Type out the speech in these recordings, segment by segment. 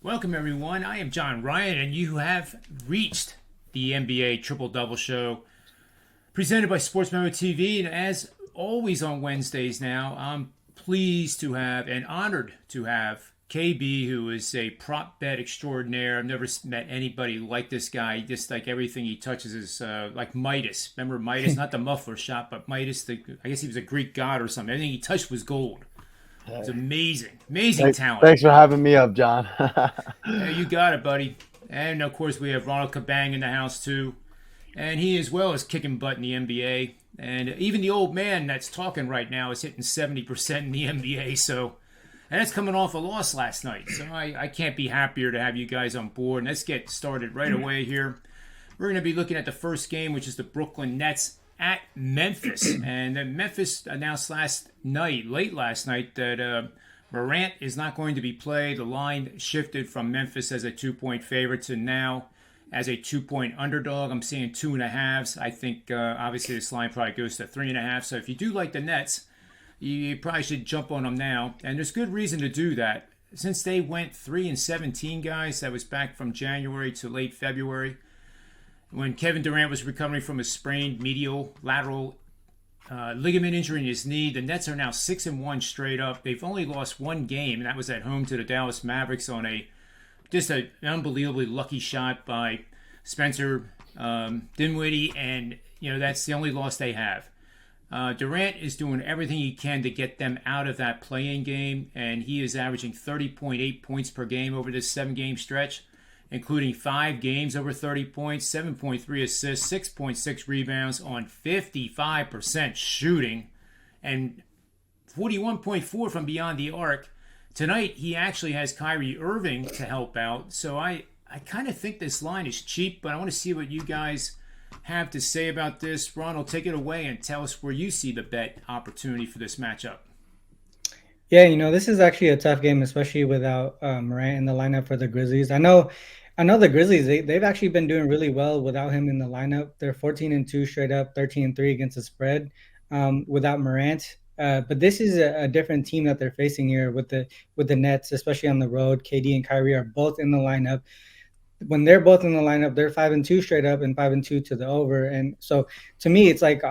Welcome, everyone. I am John Ryan, and you have reached the NBA Triple Double Show presented by SportsMemo TV. And as always on Wednesdays now, I'm pleased to have and honored to have KB, who is a prop bet extraordinaire. I've never met anybody like this guy. Just like everything he touches is like Midas. Remember Midas? Not the muffler shop, but Midas. I guess he was a Greek god or something. Everything he touched was gold. It's Hey, amazing, amazing talent. thanks for having me up, John. Hey, you got it, buddy. And of course, we have Ronald Cabang in the house too, and he as well is kicking butt in the NBA. And even the old man that's talking right now is hitting 70% in the NBA. So, and that's coming off a loss last night. So I can't be happier to have you guys on board. And let's get started right away here. We're going to be looking at the first game, which is the Brooklyn Nets at Memphis. And then Memphis announced late last night, that Morant is not going to be played. The line shifted from Memphis as a 2-point favorite to now as a 2-point underdog. I'm seeing 2.5s. I think obviously this line probably goes to 3.5. So if you do like the Nets, you probably should jump on them now. And there's good reason to do that. Since they went 3-17, guys, that was back from January to late February, when Kevin Durant was recovering from a sprained medial lateral ligament injury in his knee. The Nets are now 6-1 straight up. They've only lost one game, and that was at home to the Dallas Mavericks on just an unbelievably lucky shot by Spencer Dinwiddie, and that's the only loss they have. Durant is doing everything he can to get them out of that play-in game, and he is averaging 30.8 points per game over this 7-game stretch, including 5 games over 30 points, 7.3 assists, 6.6 rebounds on 55% shooting, and 41.4 from beyond the arc. Tonight, he actually has Kyrie Irving to help out, so I kind of think this line is cheap, but I want to see what you guys have to say about this. Ronald, take it away and tell us where you see the bet opportunity for this matchup. Yeah, this is actually a tough game, especially without Morant in the lineup for the Grizzlies. I know the Grizzlies. They've actually been doing really well without him in the lineup. They're 14-2 straight up, 13-3 against the spread without Morant. But this is a different team that they're facing here with the Nets, especially on the road. KD and Kyrie are both in the lineup. When they're both in the lineup, they're 5-2 straight up and 5-2 to the over. And so to me, it's like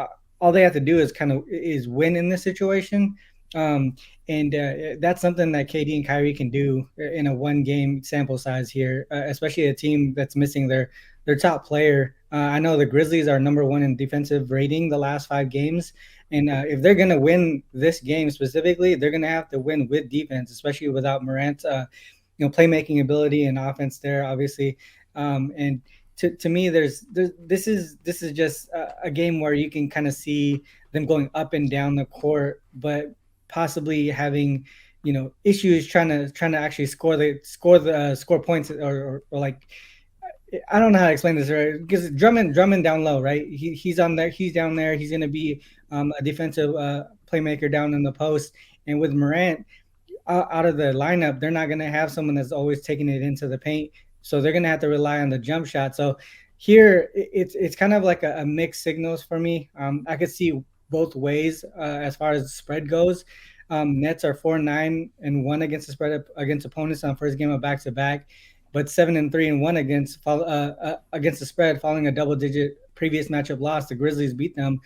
all they have to do is win in this situation. Um, and that's something that KD and Kyrie can do in a one-game sample size here, especially a team that's missing their top player. I know the Grizzlies are number one in defensive rating the last 5 games, and if they're going to win this game specifically, they're going to have to win with defense, especially without Morant's playmaking ability and offense there, obviously. And to me, this is just a game where you can kind of see them going up and down the court, but possibly having issues trying to actually score points or like, I don't know how to explain this, right? Because Drummond down low, right? He's on there, he's down there, he's going to be a defensive playmaker down in the post. And with Morant out of the lineup, they're not going to have someone that's always taking it into the paint, so they're going to have to rely on the jump shot. So here it's kind of like a mixed signals for me. I could see both ways as far as the spread goes. Nets are 4-9-1 against the spread against opponents on first game of back-to-back, but 7-3-1 against the spread following a double-digit previous matchup loss. The Grizzlies beat them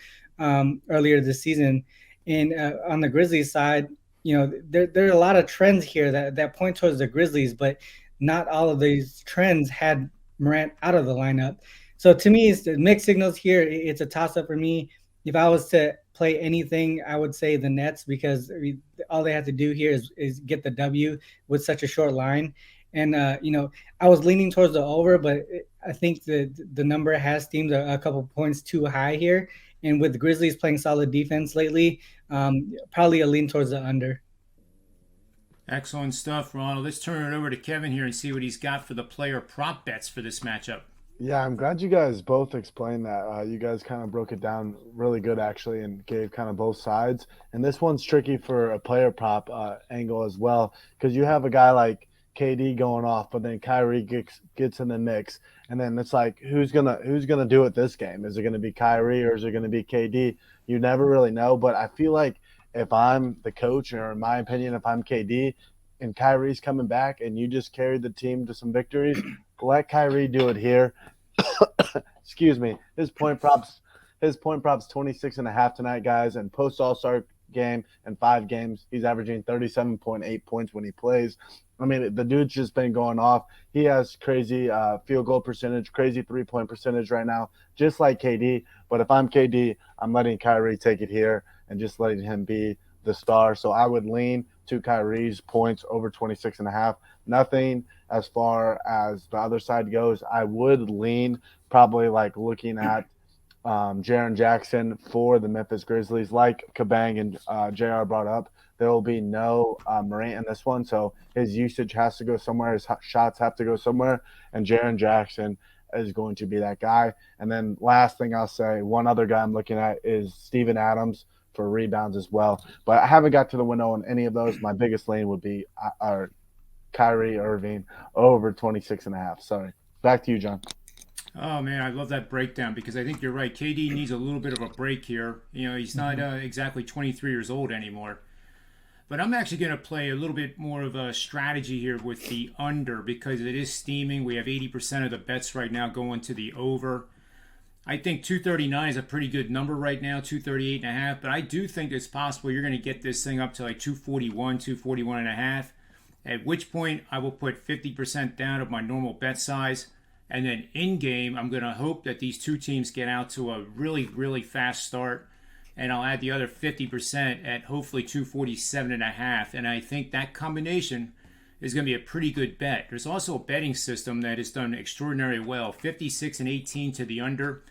earlier this season, and on the Grizzlies side, there are a lot of trends here that point towards the Grizzlies, but not all of these trends had Morant out of the lineup. So to me, it's the mixed signals here. It's a toss-up for me. If I was to play anything, I would say the Nets, because all they have to do here is get the W with such a short line. And I was leaning towards the over, but I think the number has seemed a couple points too high here. And with the Grizzlies playing solid defense lately, probably a lean towards the under. Excellent stuff, Ronald. Let's turn it over to Kevin here and see what he's got for the player prop bets for this matchup. Yeah, I'm glad you guys both explained that. You guys kind of broke it down really good, actually, and gave kind of both sides. And this one's tricky for a player prop angle as well, because you have a guy like KD going off, but then Kyrie gets in the mix, and then it's like, who's gonna do it this game? Is it gonna be Kyrie or is it gonna be KD? You never really know. But I feel like if I'm the coach, or in my opinion, if I'm KD, and Kyrie's coming back and you just carried the team to some victories, let Kyrie do it here. Excuse me. His point props 26.5 tonight, guys, and post All-Star game and 5 games, he's averaging 37.8 points when he plays. I mean, the dude's just been going off. He has crazy field goal percentage, crazy 3-point percentage right now, just like KD. But if I'm KD, I'm letting Kyrie take it here and just letting him be the star. So I would lean to Kyrie's points over 26.5. Nothing as far as the other side goes. I would lean probably like looking at Jaren Jackson for the Memphis Grizzlies, like Cabang and JR brought up. There will be no Morant in this one, so his usage has to go somewhere. His shots have to go somewhere, and Jaren Jackson is going to be that guy. And then last thing I'll say, one other guy I'm looking at is Steven Adams for rebounds as well. But I haven't got to the window on any of those. My biggest lane would be Kyrie Irving over 26.5. Sorry. Back to you, John. Oh man, I love that breakdown because I think you're right. KD needs a little bit of a break here. You know, he's not exactly 23 years old anymore. But I'm actually going to play a little bit more of a strategy here with the under because it is steaming. We have 80% of the bets right now going to the over. I think 239 is a pretty good number right now, 238.5. But I do think it's possible you're going to get this thing up to like 241, 241.5. At which point I will put 50% down of my normal bet size. And then in game, I'm going to hope that these two teams get out to a really, really fast start. And I'll add the other 50% at hopefully 247.5. And I think that combination is going to be a pretty good bet. There's also a betting system that has done extraordinarily well. 56 and 18 to the under.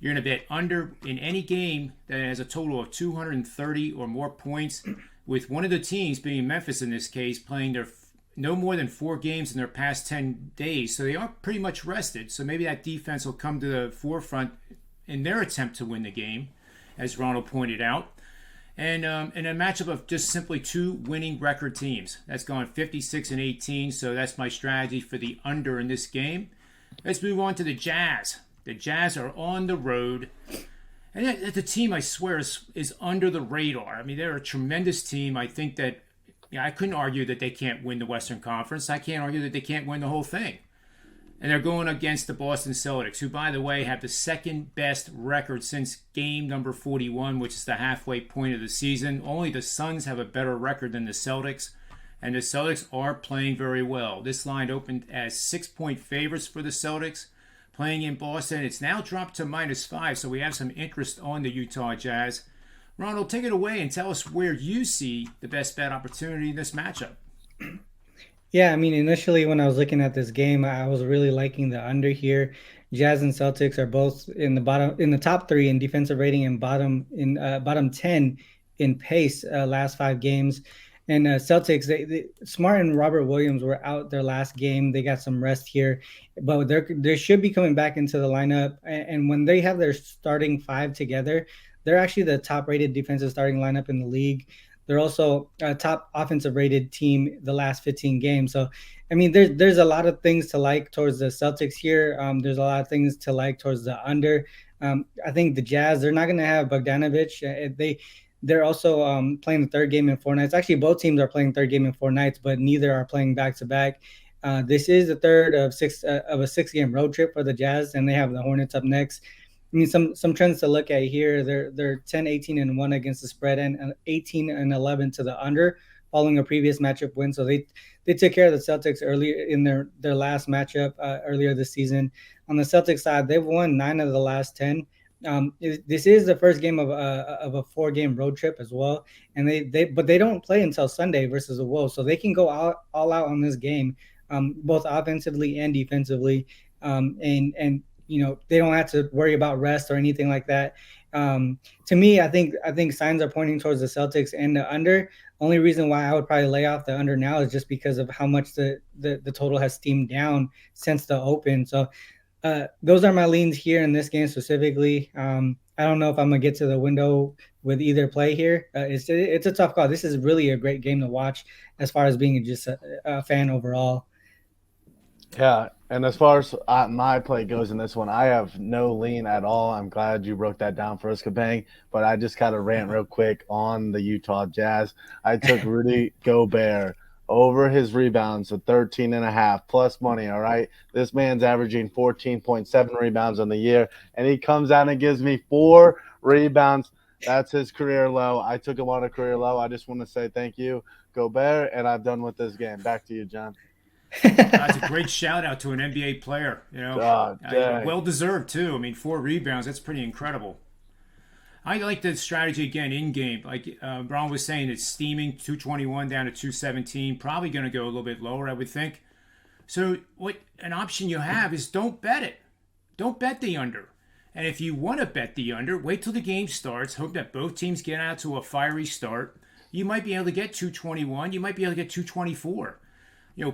You're going to bet under in any game that has a total of 230 or more points, with one of the teams, being Memphis in this case, playing their no more than 4 games in their past 10 days. So they are pretty much rested. So maybe that defense will come to the forefront in their attempt to win the game, as Ronald pointed out. And in a matchup of just simply 2 winning record teams. That's going 56 and 18. So that's my strategy for the under in this game. Let's move on to the Jazz. The Jazz are on the road. And the team, I swear, is under the radar. I mean, they're a tremendous team. I think that I couldn't argue that they can't win the Western Conference. I can't argue that they can't win the whole thing. And they're going against the Boston Celtics, who, by the way, have the second best record since game number 41, which is the halfway point of the season. Only the Suns have a better record than the Celtics, and the Celtics are playing very well. This line opened as 6-point favorites for the Celtics. Playing in Boston, it's now dropped to -5, so we have some interest on the Utah Jazz. Ronald, take it away and tell us where you see the best bet opportunity in this matchup. Yeah, I mean, initially when I was looking at this game, I was really liking the under here. Jazz and Celtics are both in the top 3 in defensive rating and bottom 10 in pace last 5 games. And Celtics, Smart and Robert Williams were out their last game. They got some rest here, but they should be coming back into the lineup. And when they have their starting 5 together, they're actually the top-rated defensive starting lineup in the league. They're also a top offensive-rated team the last 15 games. So, I mean, there's a lot of things to like towards the Celtics here. There's a lot of things to like towards the under. I think the Jazz, they're not going to have Bogdanovic. They're also playing the third game in 4 nights. Actually, both teams are playing third game in 4 nights, but neither are playing back-to-back. This is the third of a 6-game road trip for the Jazz, and they have the Hornets up next. I mean, some trends to look at here. They're 10, 18, and 1 against the spread, and 18 and 11 to the under, following a previous matchup win. So they took care of the Celtics earlier in their last matchup earlier this season. On the Celtics side, they've won 9 of the last 10. This is the first game of a 4-game road trip as well, and they don't play until Sunday versus the Wolves, so they can go all out on this game, both offensively and defensively, and you know, they don't have to worry about rest or anything like that. To me, I think signs are pointing towards the Celtics and the under. Only reason why I would probably lay off the under now is just because of how much the total has steamed down since the open. So those are my leans here in this game specifically. I don't know if I'm gonna get to the window with either play here. It's a tough call. This is really a great game to watch as far as being just a fan overall. Yeah, and as far as my play goes in this one, I have no lean at all. I'm glad you broke that down for us, Cabang. But I just got to rant real quick on the Utah Jazz. I took Rudy Gobert over his rebounds at 13.5 plus money. All right. This man's averaging 14.7 rebounds on the year, and he comes out and gives me 4 rebounds. That's his career low. I took him on a career low. I just want to say thank you, Gobert, and I'm done with this game. Back to you, John. That's a great shout out to an NBA player. Oh, Well deserved too. I mean, 4 rebounds. That's pretty incredible. I like the strategy again in game. Like Ron was saying, it's steaming 221 down to 217. Probably going to go a little bit lower, I would think. So what an option you have is don't bet it. Don't bet the under. And if you want to bet the under, wait till the game starts. Hope that both teams get out to a fiery start. You might be able to get 221. You might be able to get 224.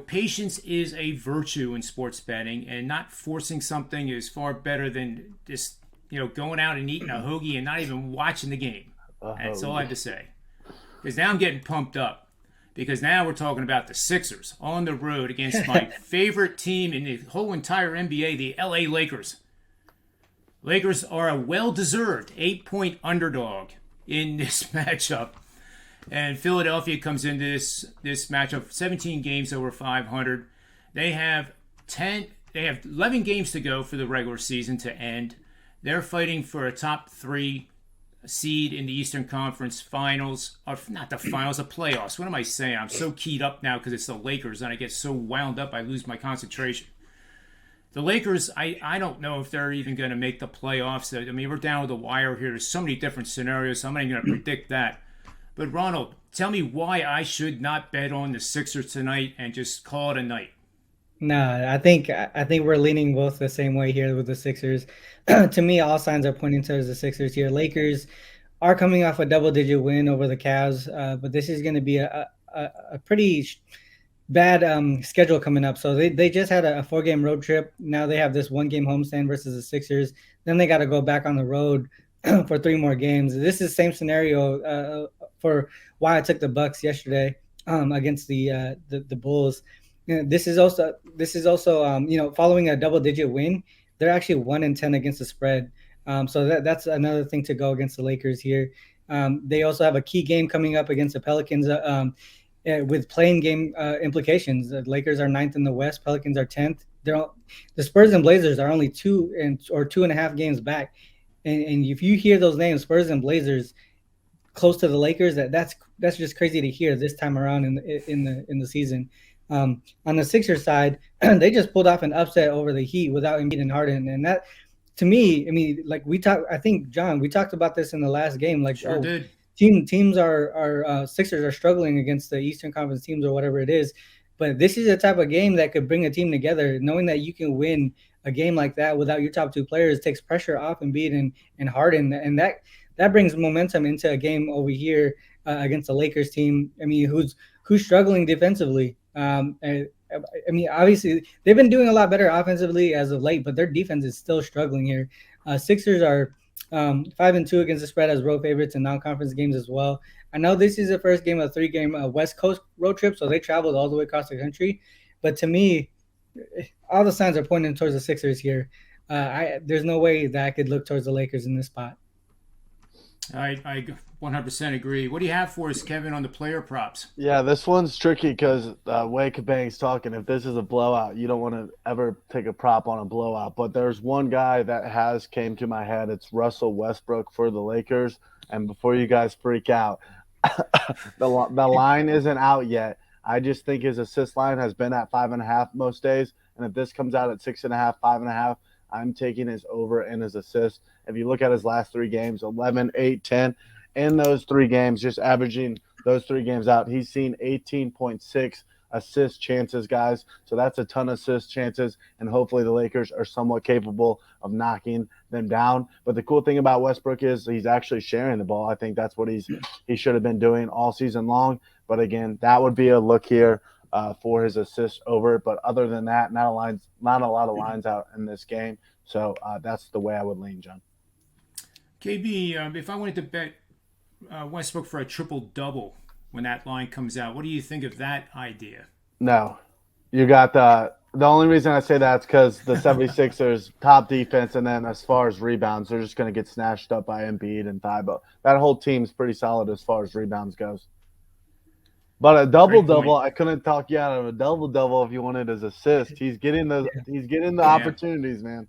Patience is a virtue in sports betting, and not forcing something is far better than just going out and eating a hoagie and not even watching the game. That's all I have to say. Because now I'm getting pumped up. Because now we're talking about the Sixers on the road against my favorite team in the whole entire NBA, the LA Lakers. Lakers are a well-deserved 8-point underdog in this matchup. And Philadelphia comes into this matchup 17 games over 500. They have 11 games to go for the regular season to end. They're fighting for a top 3 seed in the Eastern Conference Finals, or not the finals, the playoffs. What am I saying? I'm so keyed up now because it's the Lakers, and I get so wound up I lose my concentration. The Lakers, I don't know if they're even going to make the playoffs. I mean, we're down to the wire here. There's so many different scenarios, so I'm not even going to predict that. But Ronald, tell me why I should not bet on the Sixers tonight and just call it a night. No, I think we're leaning both the same way here with the Sixers. To me, all signs are pointing towards the Sixers here. Lakers are coming off a double-digit win over the Cavs, but this is going to be a pretty bad schedule coming up. So they just had a 4-game road trip. Now they have this 1-game homestand versus the Sixers. Then they got to go back on the road for 3 more games. This is the same scenario for why I took the Bucks yesterday against the Bulls. This is also following a double-digit win, they're actually 1-10 against the spread. So that's another thing to go against the Lakers here. They also have a key game coming up against the Pelicans with playing game implications. The Lakers are 9th in the West, Pelicans are 10th. The Spurs and Blazers are only 2.5 games back. And if you hear those names, Spurs and Blazers, close to the Lakers, that's just crazy to hear this time around in the season. On the Sixers side, they just pulled off an upset over the Heat without Embiid and Harden, and that, to me, I mean, like I think John, we talked about this in the last game. Like, sure did. Teams are Sixers are struggling against the Eastern Conference teams or whatever it is, but this is a type of game that could bring a team together. Knowing that you can win a game like that without your top 2 players takes pressure off Embiid and Harden, and that brings momentum into a game over here against the Lakers team. I mean, who's struggling defensively. I mean, obviously they've been doing a lot better offensively as of late, but their defense is still struggling here. Sixers are 5-2 against the spread as road favorites in non-conference games as well. I know this is the first game of a 3-game West Coast road trip, so they traveled all the way across the country. But to me, all the signs are pointing towards the Sixers here. There's no way that I could look towards the Lakers in this spot. I 100% agree. What do you have for us, Kevin, on the player props? Yeah, this one's tricky because way Cabang's talking. If this is a blowout, you don't want to ever take a prop on a blowout. But there's one guy that has came to my head. It's Russell Westbrook for the Lakers. And before you guys freak out, the line isn't out yet. I just think his assist line has been at 5.5 most days. And if this comes out at 6.5, 5.5, I'm taking his over and his assist. If you look at his last 3 games, 11, 8, 10, in those 3 games, just averaging those 3 games out, he's seen 18.6 assist chances, guys. So that's a ton of assist chances, and hopefully the Lakers are somewhat capable of knocking them down. But the cool thing about Westbrook is he's actually sharing the ball. I think that's what he should have been doing all season long. But again, that would be a look here for his assist over. But other than that, not a lot of lines out in this game. So that's the way I would lean, John. KB, if I wanted to bet Westbrook for a triple-double when that line comes out, what do you think of that idea? No. You got the only reason I say that is because the 76ers top defense, and then as far as rebounds, they're just going to get snatched up by Embiid and Thibault. That whole team's pretty solid as far as rebounds goes. But a double Great double, point. I couldn't talk you out of a double double if you wanted his assist. He's getting the Yeah. Yeah, opportunities, man.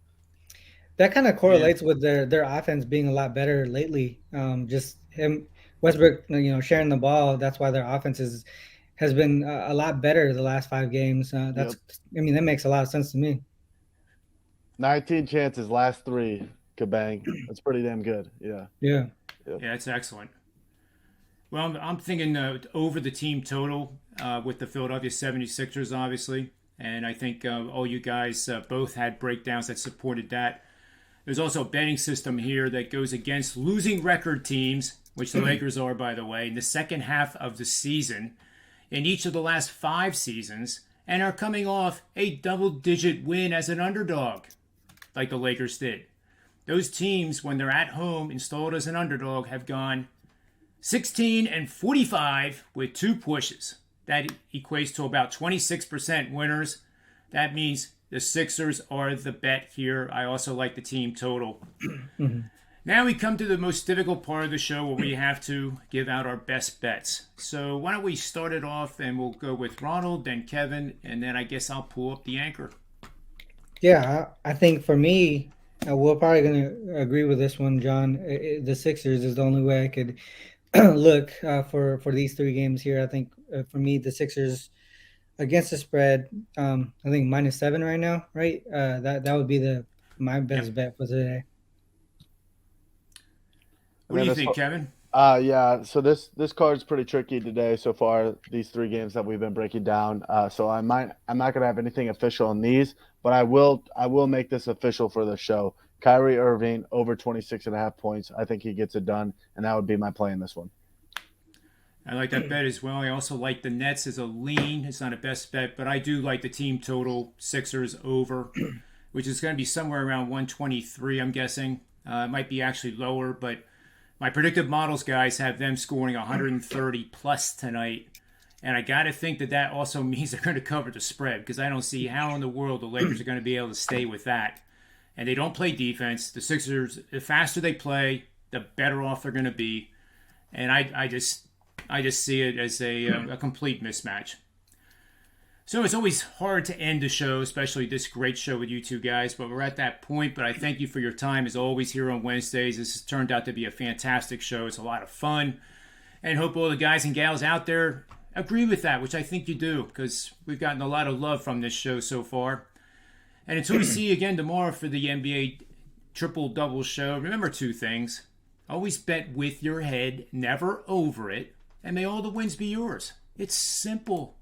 That kind of yeah, correlates with their offense being a lot better lately. Just him, Westbrook, sharing the ball. That's why their offense has been a lot better the last 5 games. Yep. I mean, that makes a lot of sense to me. 19 chances, last 3, Kabang. That's pretty damn good. Yeah. Yeah. Yep. yeah. It's excellent. Well, I'm thinking over the team total with the Philadelphia 76ers, obviously. And I think all you guys both had breakdowns that supported that. There's also a betting system here that goes against losing record teams, which the Lakers are, by the way, in the second half of the season in each of the last 5 seasons, and are coming off a double-digit win as an underdog, like the Lakers did. Those teams, when they're at home, installed as an underdog, have gone 16-45 with 2 pushes. That equates to about 26% winners. That means the Sixers are the bet here. I also like the team total. Now we come to the most difficult part of the show where we have to give out our best bets. So why don't we start it off, and we'll go with Ronald, then Kevin, and then I guess I'll pull up the anchor. Yeah, I think for me, we're probably going to agree with this one, John. The Sixers is the only way I could look for these 3 games here. I think for me, the Sixers against the spread, I think -7 right now, right? That would be my best bet for today. What do you think, Kevin? Yeah. So this card's pretty tricky today so far. These 3 games that we've been breaking down. So I'm not gonna have anything official on these, but I will make this official for the show. Kyrie Irving over 26.5 points. I think he gets it done, and that would be my play in this one. I like that bet as well. I also like the Nets as a lean. It's not a best bet, but I do like the team total Sixers over, which is going to be somewhere around 123, I'm guessing. It might be actually lower, but my predictive models, guys, have them scoring 130 plus tonight. And I got to think that also means they're going to cover the spread, because I don't see how in the world the Lakers are going to be able to stay with that. And they don't play defense. The Sixers, the faster they play, the better off they're going to be. And I just see it as a complete mismatch. So it's always hard to end the show, especially this great show with you two guys, but we're at that point. But I thank you for your time, as always, here on Wednesdays. This has turned out to be a fantastic show. It's a lot of fun. And hope all the guys and gals out there agree with that, which I think you do, because we've gotten a lot of love from this show so far. And until we see you again tomorrow for the NBA triple-double show, remember 2 things. Always bet with your head, never over it. And may all the wins be yours. It's simple.